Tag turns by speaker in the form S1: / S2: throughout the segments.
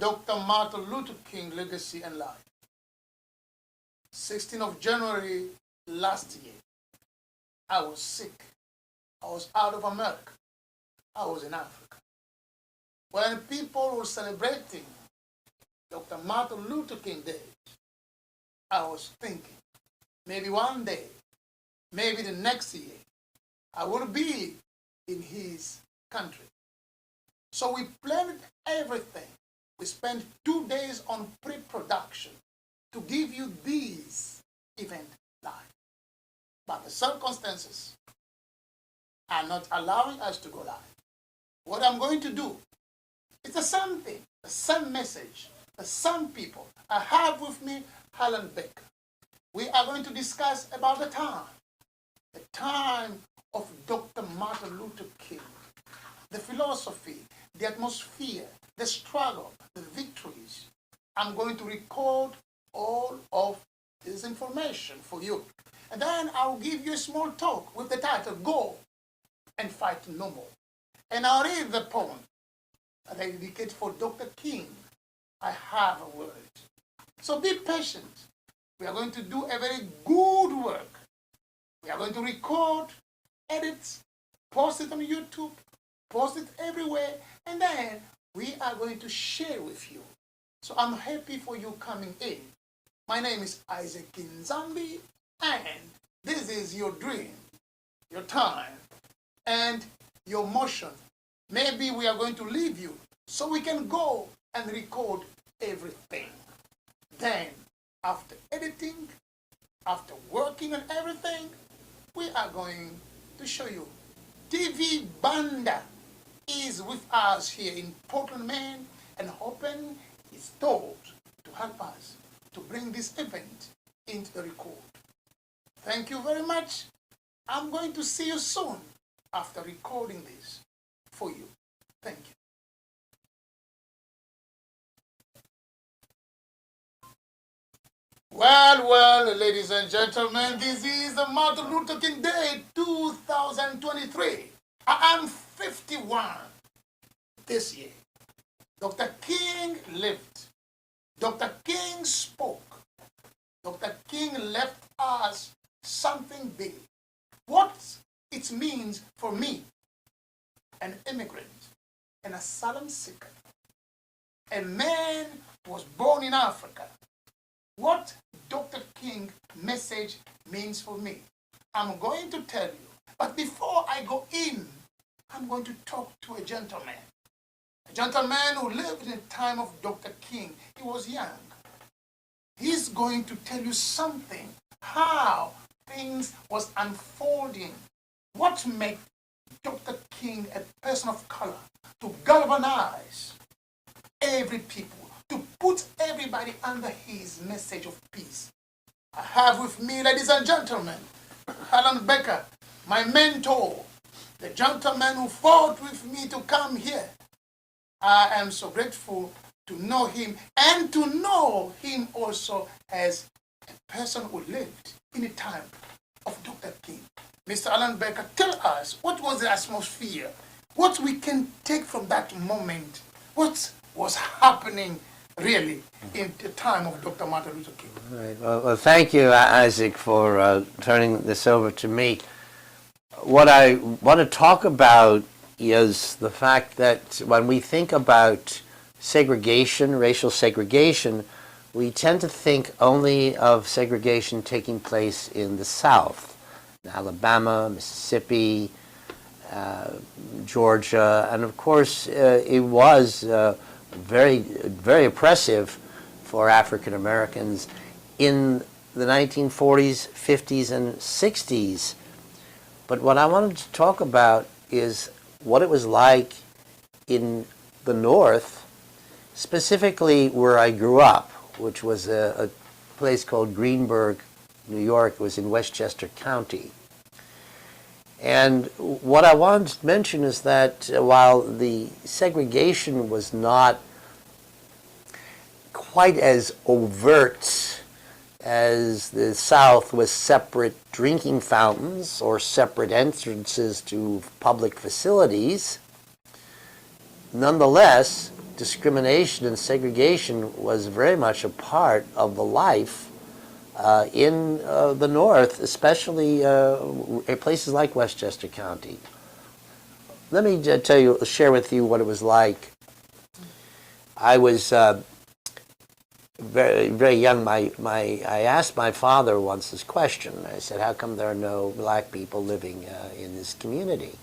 S1: Dr. Martin Luther King legacy and life. 16th of January last year, I was sick. I was out of America. I was in Africa. When people were celebrating Dr. Martin Luther King Day, I was thinking, maybe one day, maybe the next year, I will be in his country. So we planned everything. We spent 2 days on pre-production to give you this event live. But the circumstances are not allowing us to go live. What I'm going to do is the same thing, the same message, the same people. I have with me Helen Baker. We are going to discuss about the time of Dr. Martin Luther King, the philosophy, the atmosphere, the struggle, the victories. I'm going to record all of this information for you. And then I'll give you a small talk with the title, Go and Fight No More. And I'll read the poem that I dedicate for Dr. King. I have a word. So be patient. We are going to do a very good work. We are going to record, edit, post it on YouTube, post it everywhere, and then we are going to share with you. So I'm happy for you coming in. My name is Isaac Kinzambi, and this is your dream, your time, and your motion. Maybe we are going to leave you so we can go and record everything. Then, after editing, after working on everything, we are going to show you. TV Banda is with us here in Portland, Maine, and open its doors to help us to bring this event into the record. Thank you very much. I'm going to see you soon after recording this for you. Thank you. Well, ladies and gentlemen, this is the Martin Luther King Day 2023. I am 51 this year. Dr. King lived. Dr. King spoke. Dr. King left us something big. What it means for me, an immigrant, an asylum seeker, a man who was born in Africa. What Dr. King's message means for me, I'm going to tell you. But before I go in, I'm going to talk to a gentleman who lived in the time of Dr. King. He was young. He's going to tell you something, how things was unfolding, what made Dr. King a person of color, to galvanize every people, to put everybody under his message of peace. I have with me, ladies and gentlemen, Helen Baker, my mentor, the gentleman who fought with me to come here. I am so grateful to know him and to know him also as a person who lived in the time of Dr. King. Mr. Alan Baker, tell us, what was the atmosphere? What we can take from that moment? What was happening really in the time of Dr. Martin Luther King?
S2: All right. Well, thank you, Isaac, for turning this over to me. What I want to talk about is the fact that when we think about segregation, racial segregation, we tend to think only of segregation taking place in the South, in Alabama, Mississippi, Georgia, and of course it was very, very oppressive for African Americans in the 1940s, 50s, and 60s. But what I wanted to talk about is what it was like in the North, specifically where I grew up, which was a place called Greenburgh, New York. It was in Westchester County. And what I wanted to mention is that while the segregation was not quite as overt as the South, with separate drinking fountains or separate entrances to public facilities, nonetheless, discrimination and segregation was very much a part of the life in the North, especially in places like Westchester County. Let me share with you what it was like. I was very, very young. I asked my father once this question. I said, "How come there are no black people living in this community?"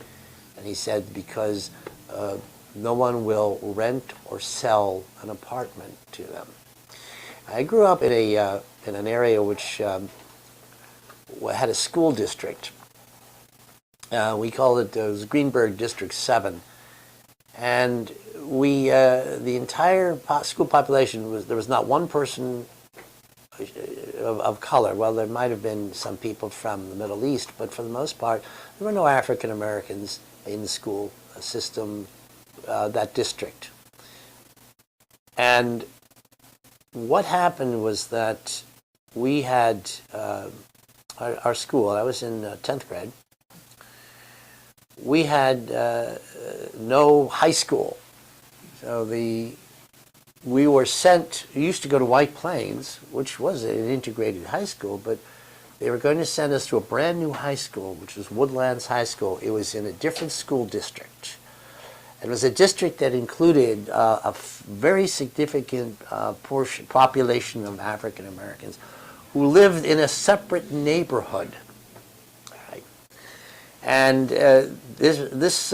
S2: And he said, "Because no one will rent or sell an apartment to them." I grew up in an area which had a school district. We called it Greenberg District 7, and the entire school population there was not one person of color. Well, there might have been some people from the Middle East, but for the most part, there were no African Americans in the school system, that district. And what happened was that we had our school. I was in 10th grade. We had no high school. So we were sent, we used to go to White Plains, which was an integrated high school, but they were going to send us to a brand new high school, which was Woodlands High School. It was in a different school district. It was a district that included a very significant population of African Americans who lived in a separate neighborhood. Right? And this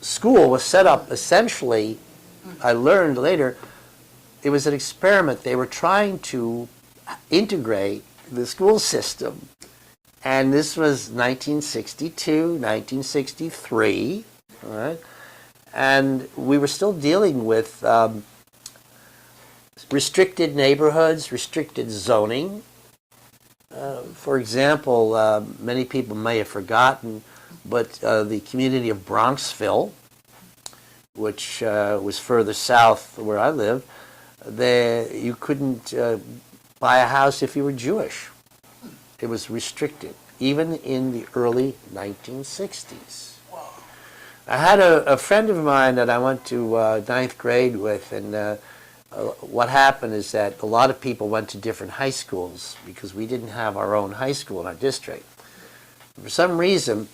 S2: school was set up essentially, I learned later, it was an experiment. They were trying to integrate the school system. And this was 1962, 1963, all right? And we were still dealing with restricted neighborhoods, restricted zoning. For example, many people may have forgotten, but the community of Bronxville, which was further south where I live, you couldn't buy a house if you were Jewish. It was restricted, even in the early 1960s. I had a friend of mine that I went to ninth grade with, and what happened is that a lot of people went to different high schools because we didn't have our own high school in our district. For some reason,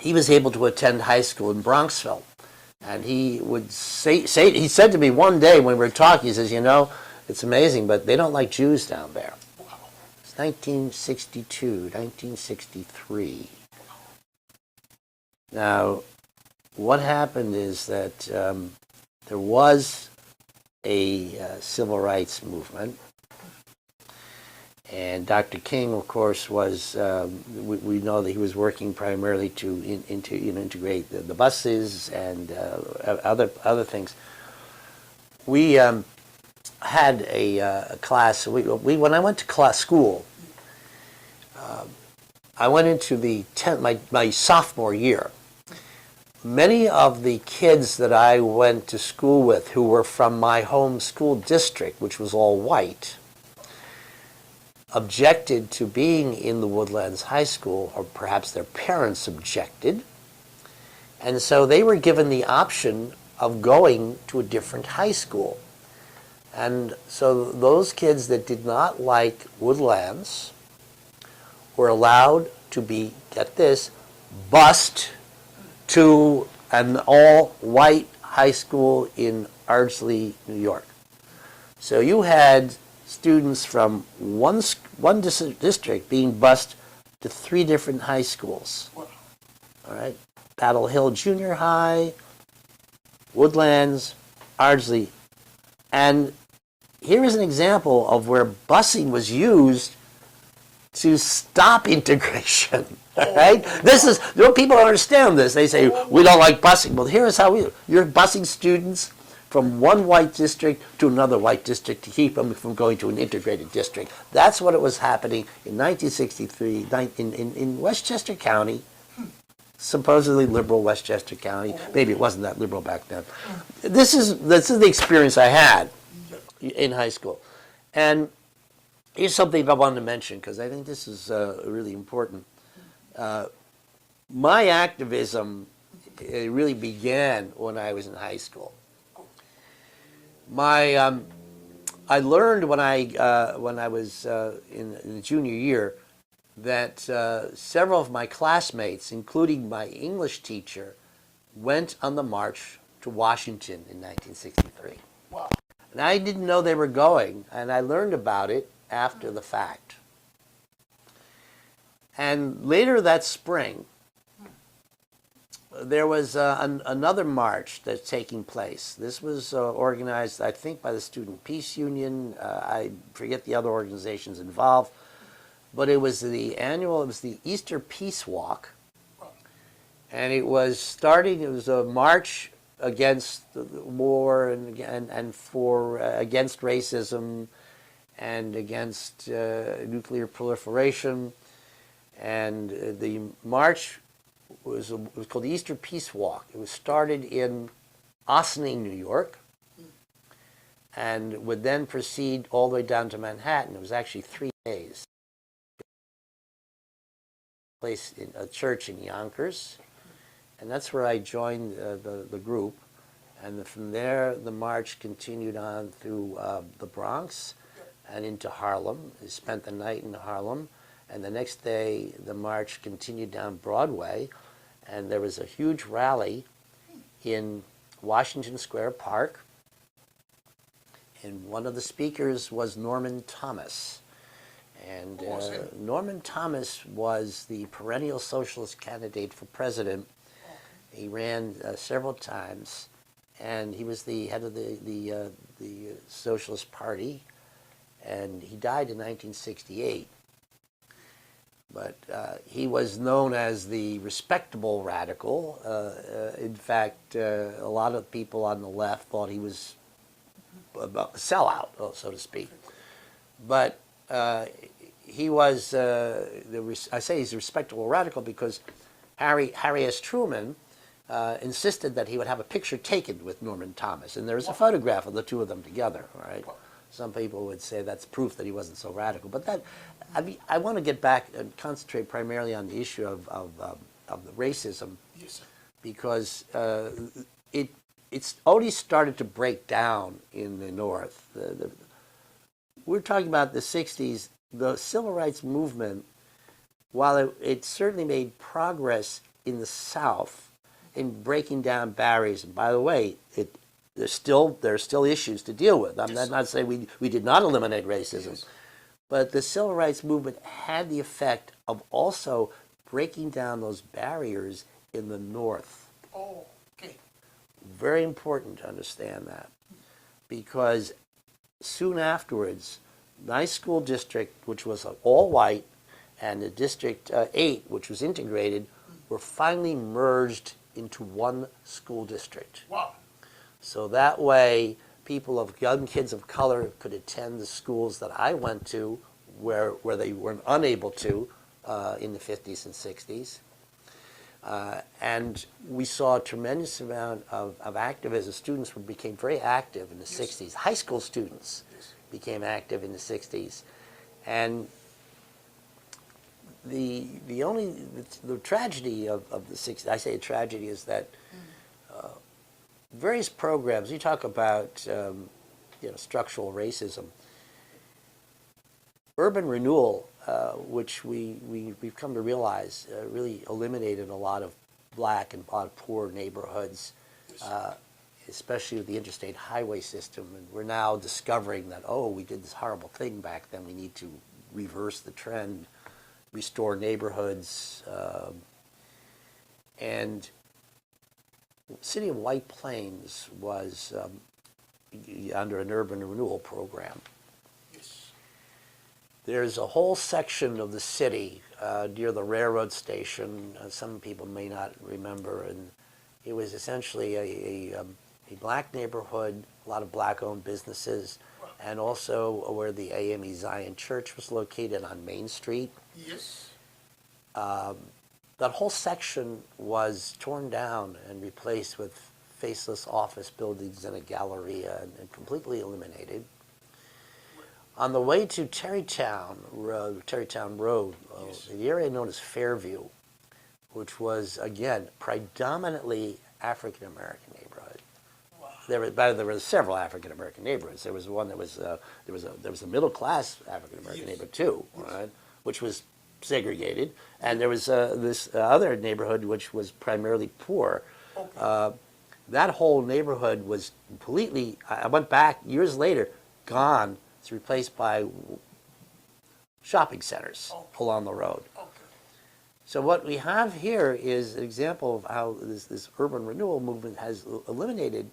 S2: he was able to attend high school in Bronxville. And he would he said to me one day when we were talking, he says, "You know, it's amazing, but they don't like Jews down there." 1962, 1963. Now, what happened is that there was a civil rights movement, and Dr. King, of course, was. We know that he was working primarily to integrate the buses and other things. We had a class. When I went to school, I went into the my sophomore year. Many of the kids that I went to school with, who were from my home school district, which was all white, objected to being in the Woodlands High School, or perhaps their parents objected, and so they were given the option of going to a different high school. And so those kids that did not like Woodlands were allowed to be, get this, bused to an all-white high school in Ardsley, New York. So you had students from one district being bused to 3 different high schools. All right, Battle Hill Junior High, Woodlands, Ardsley, and here is an example of where busing was used to stop integration. Right? This is, people don't understand this. They say, we don't like busing. Well, here's how you're busing students from one white district to another white district to keep them from going to an integrated district. That's what it was happening in 1963 in Westchester County, supposedly liberal Westchester County. Maybe it wasn't that liberal back then. This is the experience I had in high school. And here's something I wanted to mention, because I think this is really important. My activism it really began when I was in high school. I learned when I was in the junior year that several of my classmates, including my English teacher, went on the march to Washington in 1963.
S1: Wow.
S2: And I didn't know they were going, and I learned about it after the fact. And later that spring, there was another march that's taking place. This was organized, I think, by the Student Peace Union. I forget the other organizations involved. But it was the Easter Peace Walk. And it was a march against the war and for against racism and against nuclear proliferation. And the march was called the Easter Peace Walk. It was started in Ossining, New York, and would then proceed all the way down to Manhattan. It was actually 3 days. Place in a church in Yonkers, and that's where I joined the group. And from there, the march continued on through the Bronx and into Harlem. I spent the night in Harlem, and the next day, the march continued down Broadway, and there was a huge rally in Washington Square Park, and one of the speakers was Norman Thomas. And Norman Thomas was the perennial socialist candidate for president. He ran several times, and he was the head of the Socialist Party, and he died in 1968. But he was known as the respectable radical. In fact, a lot of people on the left thought he was a sellout, so to speak. But he was, I say he's a respectable radical because Harry S. Truman insisted that he would have a picture taken with Norman Thomas. And there's a photograph of the two of them together, right? Some people would say that's proof that he wasn't so radical. But I want to get back and concentrate primarily on the issue of the racism.
S1: Yes, sir.
S2: Because it's already started to break down in the North. We're talking about the 60s. The civil rights movement, while it certainly made progress in the South in breaking down barriers, and by the way, there are still issues to deal with. I'm not saying we did not eliminate racism, yes. But the civil rights movement had the effect of also breaking down those barriers in the North.
S1: Oh, okay.
S2: Very important to understand that, because soon afterwards, my school district, which was all white, and the District 8, which was integrated, were finally merged into one school district.
S1: Wow.
S2: So that way, young kids of color could attend the schools that I went to where they were unable to in the 50s and 60s. And we saw a tremendous amount of activism. Students became very active in the 60s. High school students became active in the 60s. And the tragedy of the 60s, I say a tragedy, is that various programs, you talk about structural racism, urban renewal, which we've come to realize really eliminated a lot of black and a lot of poor neighborhoods, especially with the interstate highway system. And we're now discovering that, we did this horrible thing back then. We need to reverse the trend, restore neighborhoods. And the city of White Plains was under an urban renewal program.
S1: Yes.
S2: There's a whole section of the city near the railroad station, some people may not remember, and it was essentially a black neighborhood, a lot of black-owned businesses, and also where the AME Zion Church was located on Main Street.
S1: Yes.
S2: That whole section was torn down and replaced with faceless office buildings and a galleria and completely eliminated. On the way to Terrytown Road, the area known as Fairview, which was, again, predominantly African American neighborhood.
S1: Wow.
S2: There were several African American neighborhoods. There was one that was there was a middle class African American
S1: Yes.
S2: neighborhood too,
S1: Yes.
S2: right, which was segregated, and there was this other neighborhood which was primarily poor.
S1: Okay.
S2: That whole neighborhood was completely. I went back years later, gone. It's replaced by shopping centers along the road.
S1: Okay.
S2: So what we have here is an example of how this urban renewal movement has eliminated,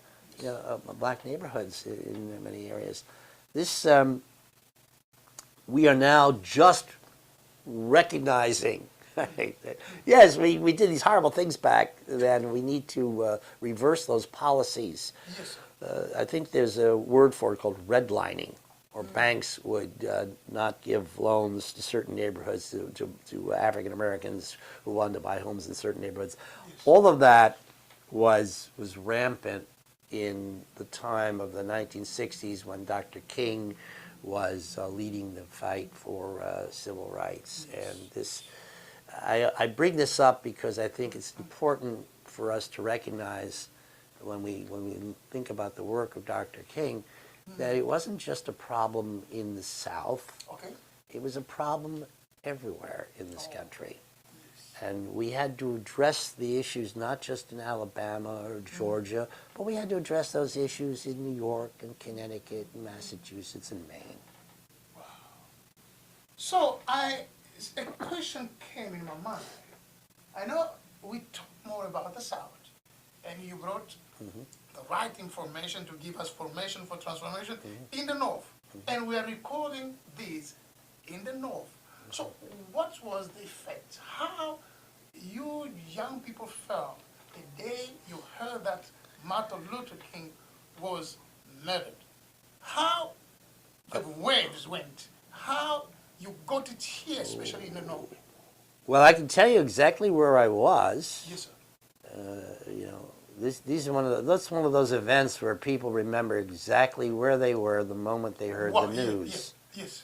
S2: black neighborhoods in many areas. This we are now just recognizing. Yes, we did these horrible things back then. We need to reverse those policies.
S1: Yes,
S2: I think there's a word for it called redlining, or banks would not give loans to certain neighborhoods to African Americans who wanted to buy homes in certain neighborhoods.
S1: Yes.
S2: All of that was rampant in the time of the 1960s when Dr. King was leading the fight for civil rights. And this, I bring this up because I think it's important for us to recognize when we think about the work of Dr. King, that it wasn't just a problem in the South.
S1: Okay.
S2: It was a problem everywhere in this country. And we had to address the issues not just in Alabama or Georgia, but we had to address those issues in New York and Connecticut and Massachusetts and Maine.
S1: Wow. So a question came in my mind. I know we talk more about the South, and you brought the right information to give us formation for transformation in the North. And we are recording this in the North. So what was the effect? How you young people felt the day you heard that Martin Luther King was murdered? How the waves went? How you got it here, especially in the North?
S2: Well, I can tell you exactly where I was.
S1: Yes, sir.
S2: These are that's one of those events where people remember exactly where they were the moment they heard the news.
S1: Yes.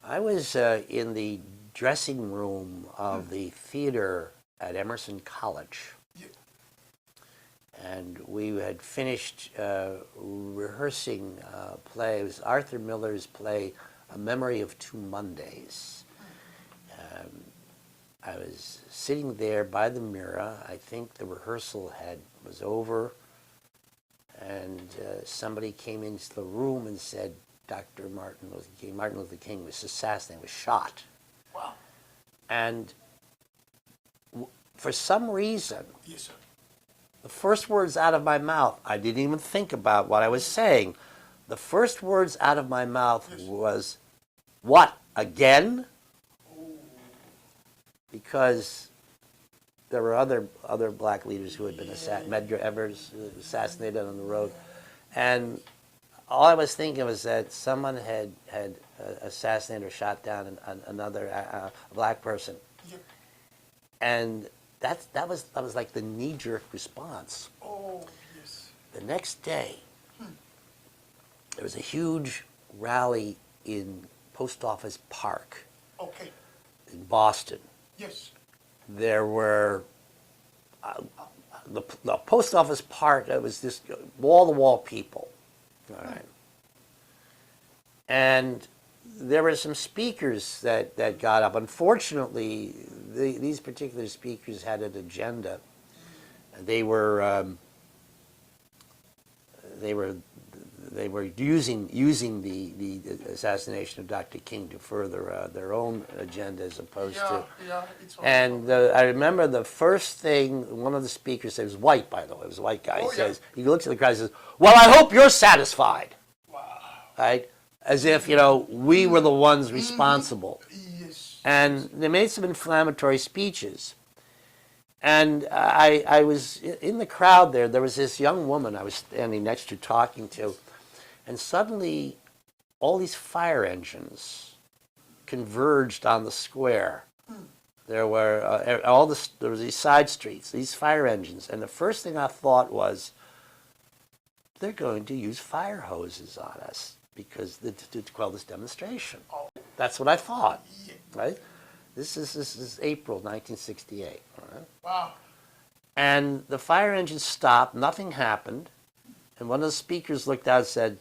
S2: I was in the dressing room of the theater at Emerson College.
S1: Yeah.
S2: And we had finished rehearsing a play. It was Arthur Miller's play, A Memory of Two Mondays. I was sitting there by the mirror. I think the rehearsal was over, and somebody came into the room and said, Dr. Martin Luther King was assassinated, was shot.
S1: Wow.
S2: And for some reason,
S1: Yes, sir.
S2: the first words out of my mouth, I didn't even think about what I was saying. The first words out of my mouth was, "What, again?" Because there were other black leaders who had been assassinated. Medgar Evers assassinated on the road. And all I was thinking was that someone had assassinated or shot down another black person.
S1: Yep.
S2: And that was like the knee-jerk response.
S1: Oh, yes.
S2: The next day, there was a huge rally in Post Office Park
S1: Okay.
S2: in Boston.
S1: Yes.
S2: There were the Post Office Park. It was just wall-to-wall people. All right. And there were some speakers that got up. Unfortunately, these particular speakers had an agenda. They were using the assassination of Dr. King to further their own agenda as opposed to.
S1: Yeah, it's all
S2: And I remember the first thing one of the speakers said, it was white, by the way, it was a white guy. He looks at the crowd and says, "Well, I hope you're satisfied."
S1: Wow.
S2: Right? As if, we were the ones responsible.
S1: Yes.
S2: And they made some inflammatory speeches. And I was in the crowd there. There was this young woman I was standing next to talking to. And suddenly, all these fire engines converged on the square. There were there was these side streets, these fire engines. And the first thing I thought was, they're going to use fire hoses on us because to quell this demonstration. That's what I thought, right? This is April 1968. All right?
S1: Wow.
S2: And the fire engine stopped. Nothing happened. And one of the speakers looked out and said,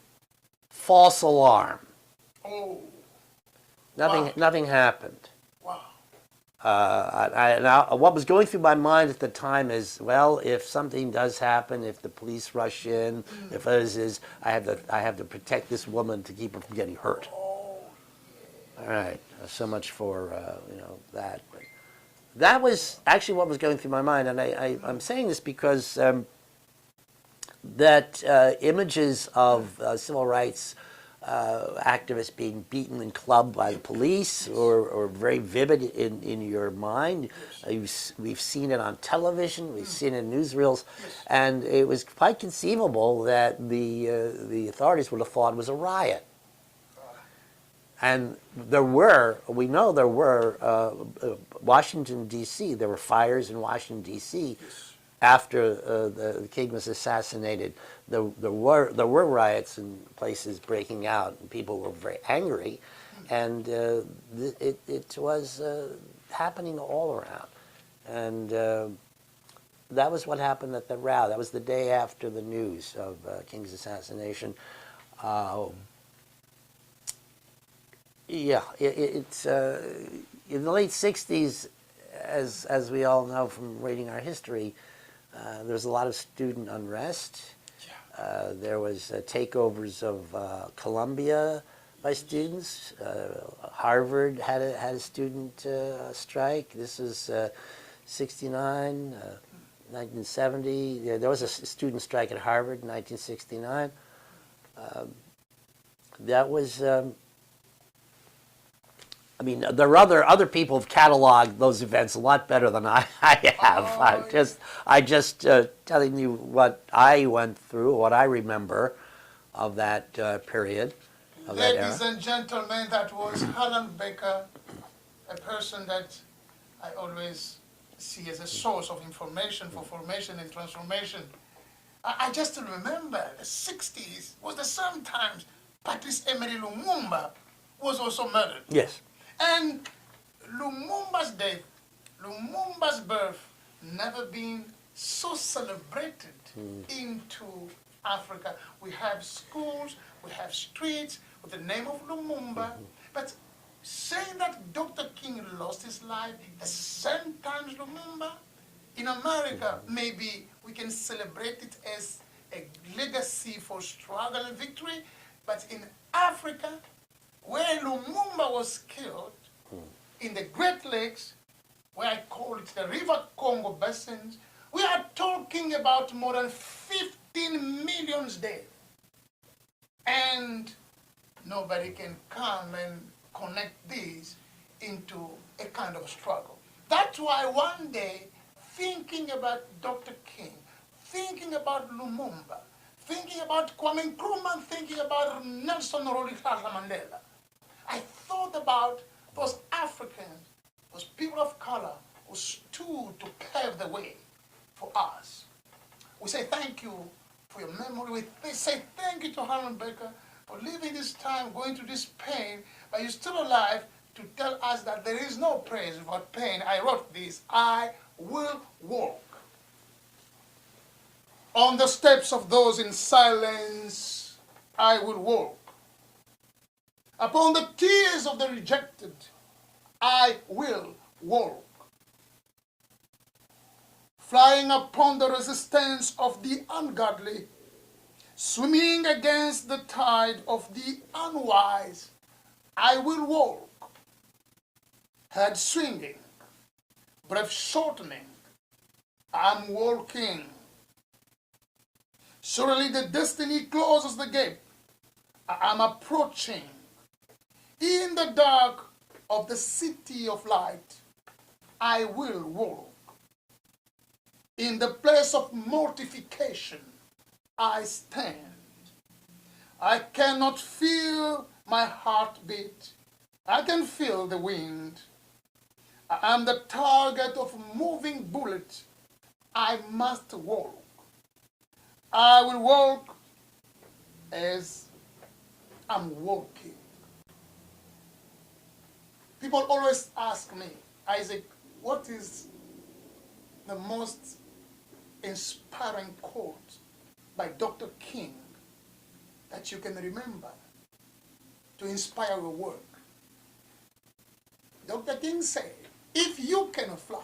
S2: "False alarm."
S1: Oh.
S2: Nothing.
S1: Wow.
S2: Nothing happened.
S1: Wow.
S2: What was going through my mind at the time is, well, if something does happen, if the police rush in, if others is, I have to protect this woman to keep her from getting hurt.
S1: Oh.
S2: All right, so much for that. But that was actually what was going through my mind, and I'm saying this because that images of civil rights activists being beaten and clubbed by the police or very vivid in your mind. We've seen it on television, we've seen it in newsreels, and it was quite conceivable that the authorities would have thought it was a riot. And we know there were, Washington, D.C., there were fires in Washington, D.C., after the king was assassinated. There were riots and places breaking out, and people were very angry, and it was happening all around. And that was what happened at the row. That was the day after the news of King's assassination. It's in the late 60s, as we all know from reading our history, there was a lot of student unrest. There was takeovers of Columbia by students. Harvard had a student strike. This was 69, 1970. There was a student strike at Harvard in 1969. That was. There are other people have cataloged those events a lot better than I have. I just telling you what I went through, what I remember of that period, of that era.
S1: Ladies and gentlemen, that was Helen Baker, a person that I always see as a source of information for formation and transformation. I just remember the 60s was the same times Patrice Emery Lumumba was also murdered.
S2: Yes.
S1: And Lumumba's death, Lumumba's birth, never been so celebrated into Africa. We have schools, we have streets with the name of Lumumba, but saying that Dr. King lost his life the same time as Lumumba, in America, maybe we can celebrate it as a legacy for struggle and victory, but in Africa, where Lumumba was killed, in the Great Lakes, where I call it the River Congo basins, we are talking about more than 15 million dead. And nobody can come and connect these into a kind of struggle. That's why one day, thinking about Dr. King, thinking about Lumumba, thinking about Kwame Nkrumah, thinking about Nelson Rolihlahla Mandela, I thought about those Africans, those people of color who stood to pave the way for us. We say thank you for your memory. We say thank you to Helen Baker for living this time, going through this pain, but you're still alive to tell us that there is no praise without pain. I wrote this: I will walk on the steps of those in silence. I will walk upon the tears of the rejected. I will walk, flying upon the resistance of the ungodly, swimming against the tide of the unwise. I will walk, head swinging, breath shortening. I'm walking. Surely the destiny closes the gate. I'm approaching. In the dark of the city of light, I will walk. In the place of mortification, I stand. I cannot feel my heartbeat. I can feel the wind. I am the target of a moving bullet. I must walk. I will walk as I'm walking. People always ask me, Isaac, what is the most inspiring quote by Dr. King that you can remember to inspire your work? Dr. King said, if you cannot fly,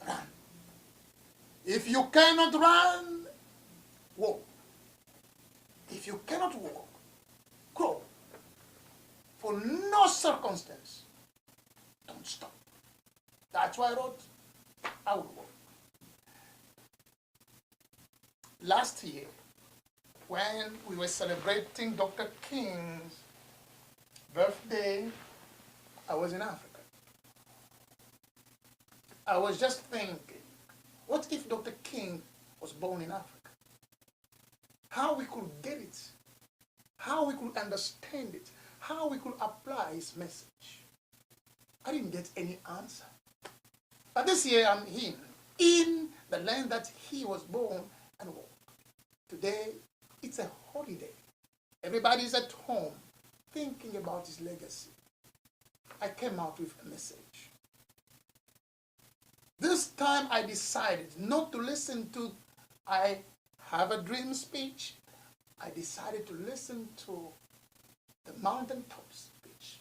S1: run. If you cannot run, walk. If you cannot walk, crawl. For no circumstance, don't stop. That's why I wrote, I will walk. Last year, when we were celebrating Dr. King's birthday, I was in Africa. I was just thinking, what if Dr. King was born in Africa? How we could get it, how we could understand it, how we could apply his message. I didn't get any answer. But this year I'm in the land that he was born and walked. Today, it's a holiday. Everybody's at home thinking about his legacy. I came out with a message. This time I decided not to listen to I Have a Dream speech. I decided to listen to the mountaintop speech.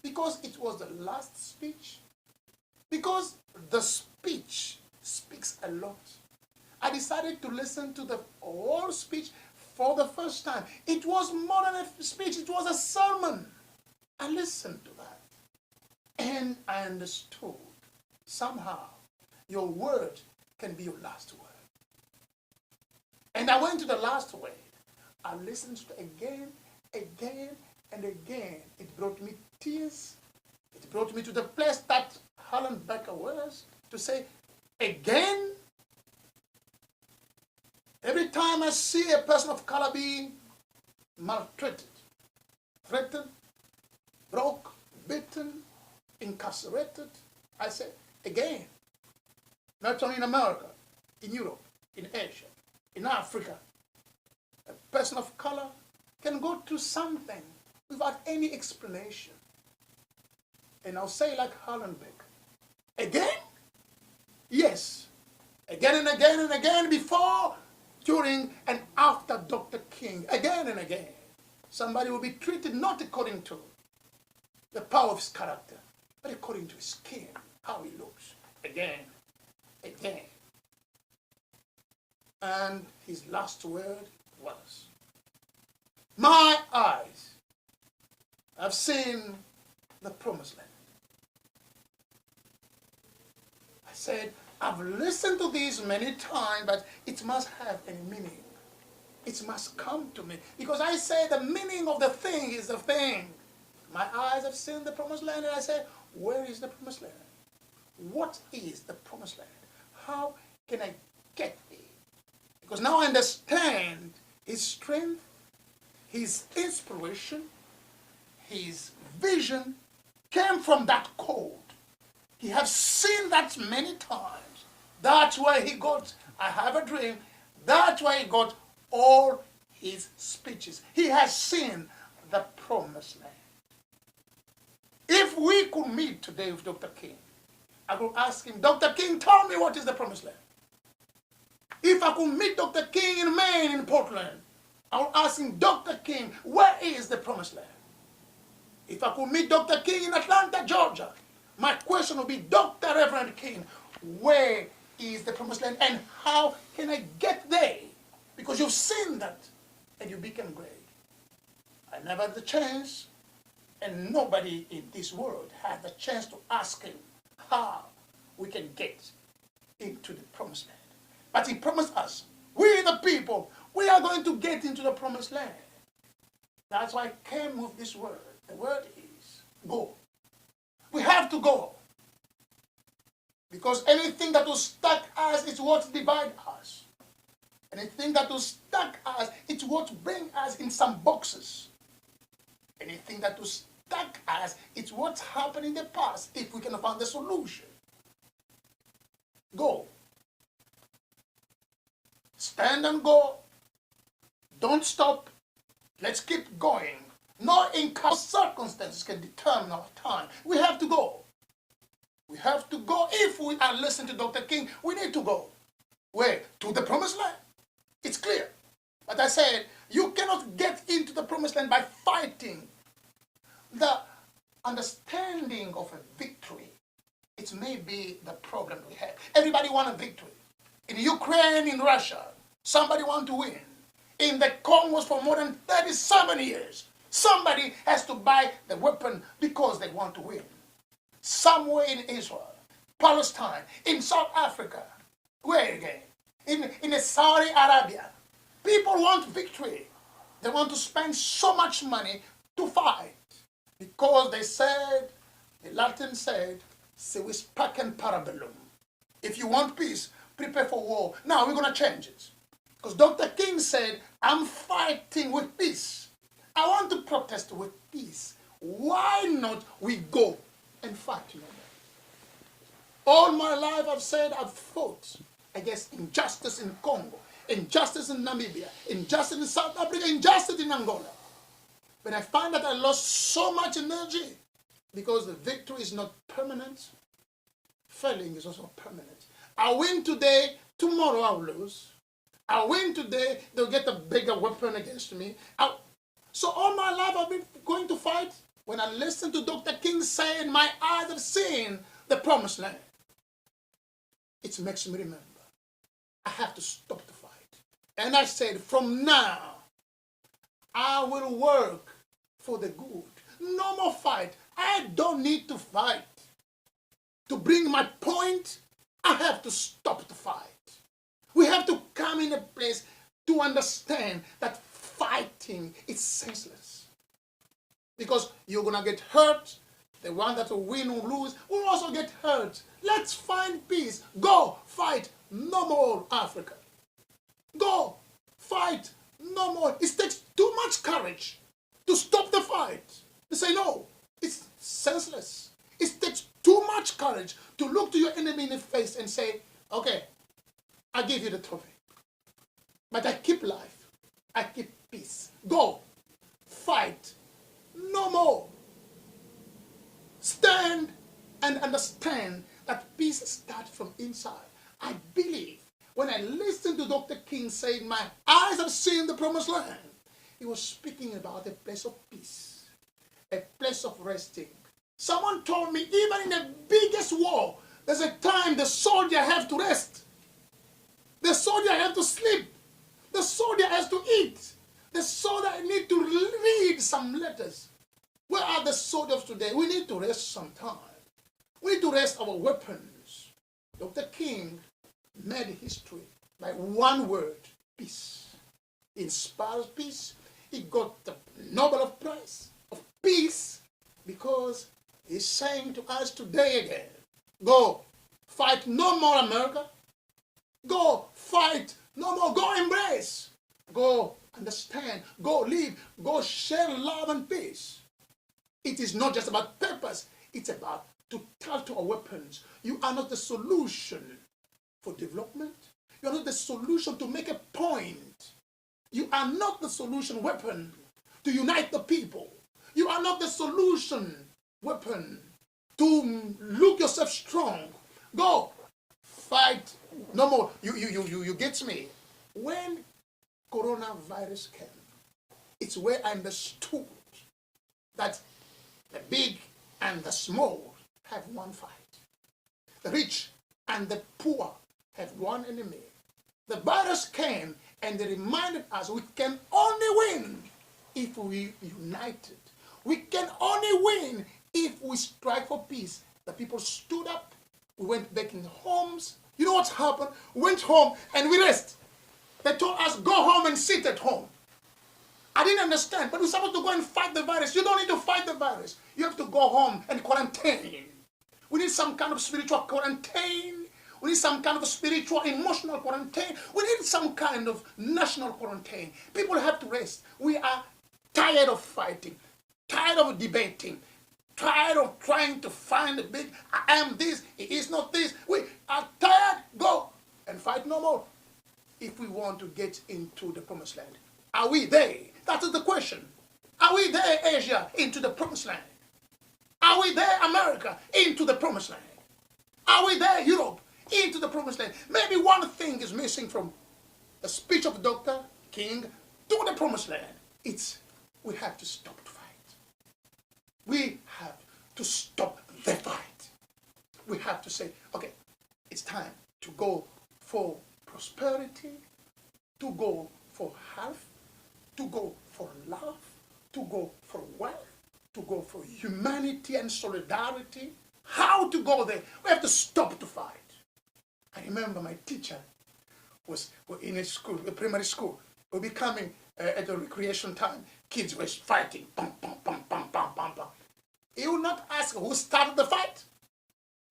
S1: Because it was the last speech. Because the speech speaks a lot. I decided to listen to the whole speech for the first time. It was more than a speech, it was a sermon. I listened to that. And I understood somehow your word can be your last word. And I went to the last word. I listened to it again, and again. It brought me tears. It brought me to the place that Helen Becker was to say, again. Every time I see a person of color being maltreated, threatened, broke, beaten, incarcerated, I say, again. Not only in America, in Europe, in Asia, in Africa, a person of color can go through something without any explanation. And I'll say like Hallenbeck, again? Yes. Again and again and again, before, during, and after Dr. King. Again and again. Somebody will be treated not according to the power of his character, but according to his skin, how he looks. Again. Again. And his last word was, my eyes have seen the promised land. I said, I've listened to this many times, but it must have any meaning. It must come to me. Because I say the meaning of the thing is the thing. My eyes have seen the promised land, and I say, where is the promised land? What is the promised land? How can I get there? Because now I understand his strength, his inspiration, his vision came from that code. He has seen that many times. That's why he got, I Have a Dream. That's why he got all his speeches. He has seen the promised land. If we could meet today with Dr. King, I could ask him, Dr. King, tell me what is the promised land. If I could meet Dr. King in Maine, in Portland, I would ask him, Dr. King, where is the promised land? If I could meet Dr. King in Atlanta, Georgia, my question would be, Dr. Reverend King, where is the promised land and how can I get there? Because you've seen that and you became great. I never had the chance, and nobody in this world had the chance to ask him how we can get into the promised land. But he promised us, we the people, we are going to get into the promised land. That's why I came with this word. The word is go. We have to go. Because anything that will stack us is what divides us. Anything that will stack us, it's what brings us in some boxes. Anything that will stack us, it's what's happened in the past if we can find the solution. Go. Stand and go. Don't stop. Let's keep going. No circumstances can determine our time. We have to go. We have to go. If we are listening to Dr. King, we need to go. Where? To the promised land. It's clear. But I said, you cannot get into the promised land by fighting. The understanding of a victory, it may be the problem we have. Everybody wants a victory. In Ukraine, in Russia, somebody wants to win. In the Congos for more than 37 years, somebody has to buy the weapon because they want to win. Somewhere in Israel, Palestine, in South Africa, where again? In Saudi Arabia, people want victory. They want to spend so much money to fight because they said, the Latin said, "Se vis pacem parabellum." If you want peace, prepare for war. Now we're going to change it. Because Dr. King said, I'm fighting with peace. I want to protest with peace. Why not we go and fight? All my life I've said I've fought against injustice in Congo, injustice in Namibia, injustice in South Africa, injustice in Angola. But I find that I lost so much energy because the victory is not permanent. Failing is also permanent. I win today, tomorrow I'll lose. I win today, they'll get a bigger weapon against me. So all my life I've been going to fight. When I listen to Dr. King saying, my eyes have seen the promised land, it makes me remember. I have to stop the fight. And I said, from now, I will work for the good. No more fight. I don't need to fight. To bring my point, I have to stop the fight. We have to come in a place to understand that fighting is senseless. Because you're going to get hurt. The one that will win or lose will also get hurt. Let's find peace. Go fight. No more Africa. Go fight. No more. It takes too much courage to stop the fight. To say no. It's senseless. It takes too much courage to look to your enemy in the face and say, okay, I give you the trophy. But I keep life. I keep peace. Go. Fight. No more. Stand and understand that peace starts from inside. I believe when I listened to Dr. King saying, my eyes have seen the promised land, he was speaking about a place of peace, a place of resting. Someone told me, even in the biggest war, there's a time the soldier have to rest. The soldier have to sleep. The soldier has to eat. The soldier need to read some letters. Where are the soldiers today? We need to rest some time. We need to rest our weapons. Dr. King made history by one word, peace. He inspired peace. He got the Nobel Prize of Peace because he's saying to us today again, go fight no more America. Go fight no more. Go embrace. Go understand. Go live. Go share love and peace. It is not just about purpose. It's about to tell to our weapons, you are not the solution for development. You are not the solution to make a point. You are not the solution weapon to unite the people. You are not the solution weapon to look yourself strong. Go fight no more. You get me. When coronavirus came, it's where I understood that the big and the small have one fight. The rich and the poor have one enemy. The virus came and they reminded us we can only win if we united. We can only win if we strive for peace. The people stood up. We went back in homes. You know what's happened? We went home and we rest. They told us, go home and sit at home. I didn't understand, but we're supposed to go and fight the virus. You don't need to fight the virus. You have to go home and quarantine. We need some kind of spiritual quarantine. We need some kind of spiritual, emotional quarantine. We need some kind of national quarantine. People have to rest. We are tired of fighting, tired of debating, tired of trying to find a big, I am this, it is not this. We are tired. Go and fight no more. If we want to get into the promised land, are we there? That is the question. Are we there, Asia, into the promised land? Are we there, America, into the promised land? Are we there, Europe, into the promised land? Maybe one thing is missing from the speech of Dr. King to the promised land. It's we have to stop the fight. We have to stop the fight. We have to say, okay, it's time to go for prosperity, to go for health, to go for love, to go for wealth, to go for humanity and solidarity. How to go there? We have to stop the fight. I remember my teacher was in a school, a primary school. We'll be coming at the recreation time. Kids were fighting. Bam, bam, bam, bam, bam, bam, bam. He would not ask who started the fight.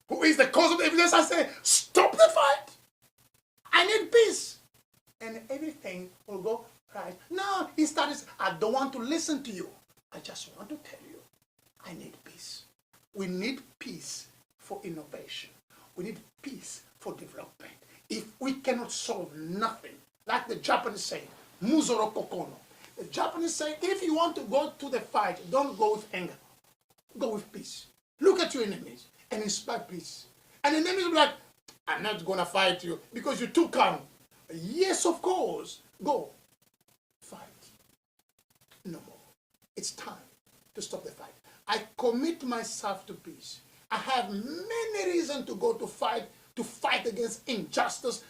S1: Who is the cause of the evidence? I say, stop the fight. I need peace. And everything will go right. No, he started, I don't want to listen to you. I just want to tell you, I need peace. We need peace for innovation. We need peace for development. If we cannot solve nothing, like the Japanese say, Muzoro Kokono. The Japanese say, if you want to go to the fight, don't go with anger. Go with peace. Look at your enemies and inspire peace. And the enemies will be like, I'm not going to fight you because you're too calm. Yes, of course. Go. Fight. No more. It's time to stop the fight. I commit myself to peace. I have many reasons to go to fight against injustice.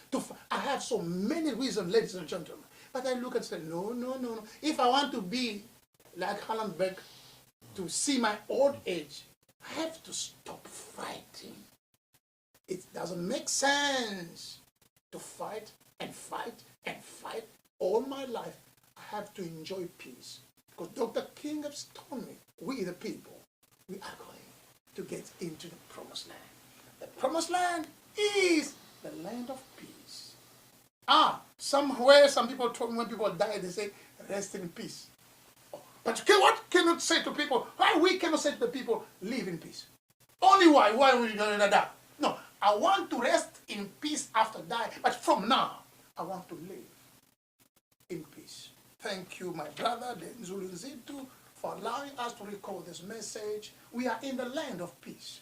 S1: I have so many reasons, ladies and gentlemen. But I look and say, no, no, no, no. If I want to be like Hallenbeck, to see my old age, I have to stop fighting. It doesn't make sense to fight and fight and fight all my life. I have to enjoy peace. Because Dr. King has told me, we the people, we are going to get into the promised land. The promised land is the land of peace. Somewhere some people told me when people die, they say, rest in peace. But what cannot say to people? Why we cannot say to the people, live in peace? Only why? Why are we going to die? No, I want to rest in peace after die, but from now, I want to live in peace. Thank you, my brother, Denzulu Nzitu, for allowing us to record this message. We are in the land of peace.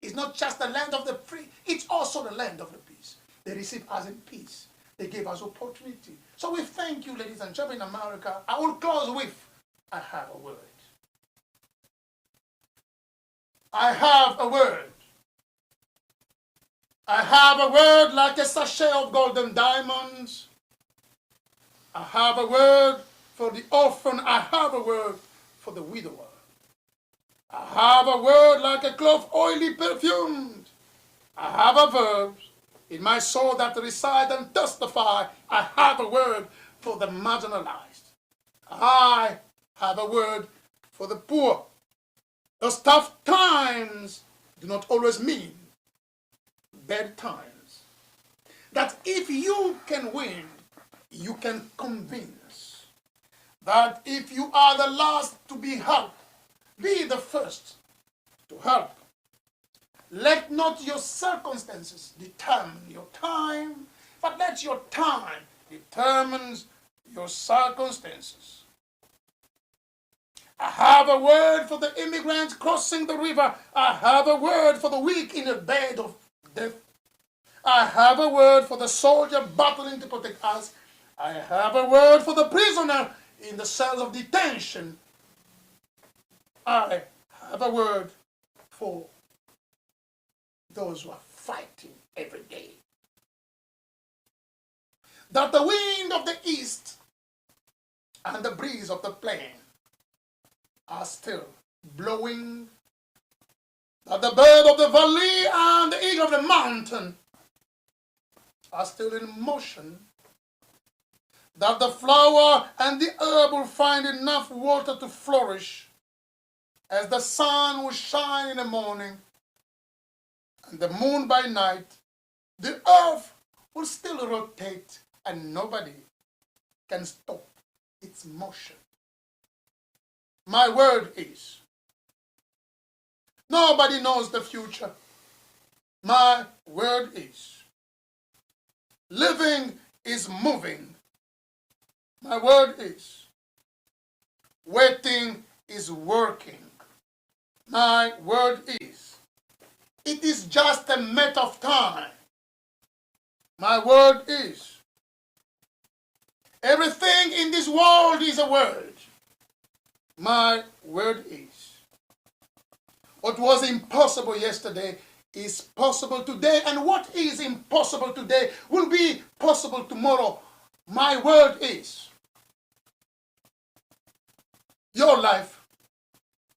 S1: It's not just the land of the free, it's also the land of the peace. They receive us in peace. They gave us opportunity. So we thank you, ladies and gentlemen, in America. I will close with, I have a word. I have a word. I have a word like a sachet of golden diamonds. I have a word for the orphan. I have a word for the widower. I have a word like a clove oily perfumed. I have a verb in my soul that reside and testify. I have a word for the marginalized. I have a word for the poor. Those tough times do not always mean bad times. That if you can win, you can convince. That if you are the last to be helped, be the first to help. Let not your circumstances determine your time, but let your time determine your circumstances. I have a word for the immigrants crossing the river. I have a word for the weak in a bed of death. I have a word for the soldier battling to protect us. I have a word for the prisoner in the cells of detention. I have a word for those who are fighting every day. That the wind of the east and the breeze of the plain are still blowing. That the bird of the valley and the eagle of the mountain are still in motion. That the flower and the herb will find enough water to flourish, as the sun will shine in the morning and the moon by night. The earth will still rotate and nobody can stop its motion. My word is, nobody knows the future. My word is, living is moving. My word is, Waiting is working. My word is, it is just a matter of time. My word is, everything in this world is a word. My word is, what was impossible yesterday is possible today, and what is impossible today will be possible tomorrow. My word is, your life,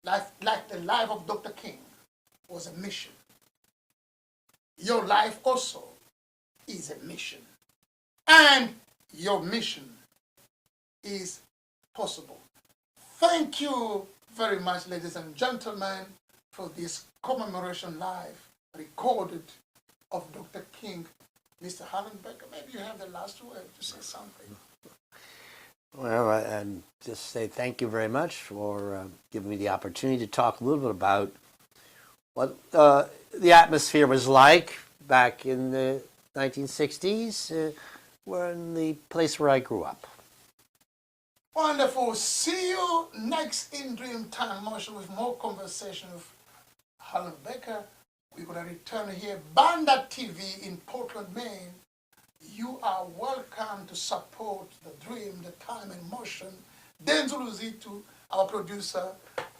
S1: like the life of Dr. King, was a mission. Your life also is a mission. And your mission is possible. Thank you very much, ladies and gentlemen, for this commemoration live recorded of Dr. King. Mr. Hallenbecker, maybe you have the last word to say something.
S2: Well, and just say thank you very much for giving me the opportunity to talk a little bit about what the atmosphere was like back in the 1960s, in the place where I grew up.
S1: Wonderful. See you next in Dream Time Motion with more conversation with Hallenbecker. We're going to return here, Banda TV in Portland, Maine. You are welcome to support the dream, the time and motion. Denzel Uzitu, our producer,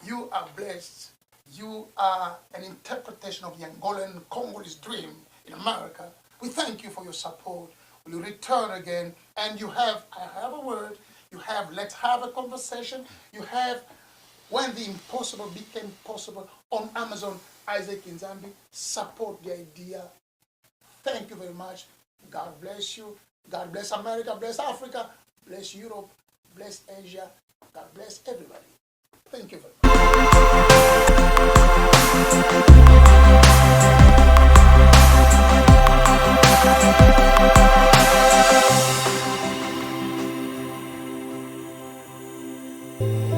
S1: you are blessed. You are an interpretation of the Angolan Congolese dream in America. We thank you for your support. We'll return again. And you have, I have a word, you have Let's Have a Conversation. You have When the Impossible Became Possible on Amazon. Isaac Nzambi, support the idea. Thank you very much. God bless you. God bless America, bless Africa, bless Europe, bless Asia. God bless everybody. Thank you very much.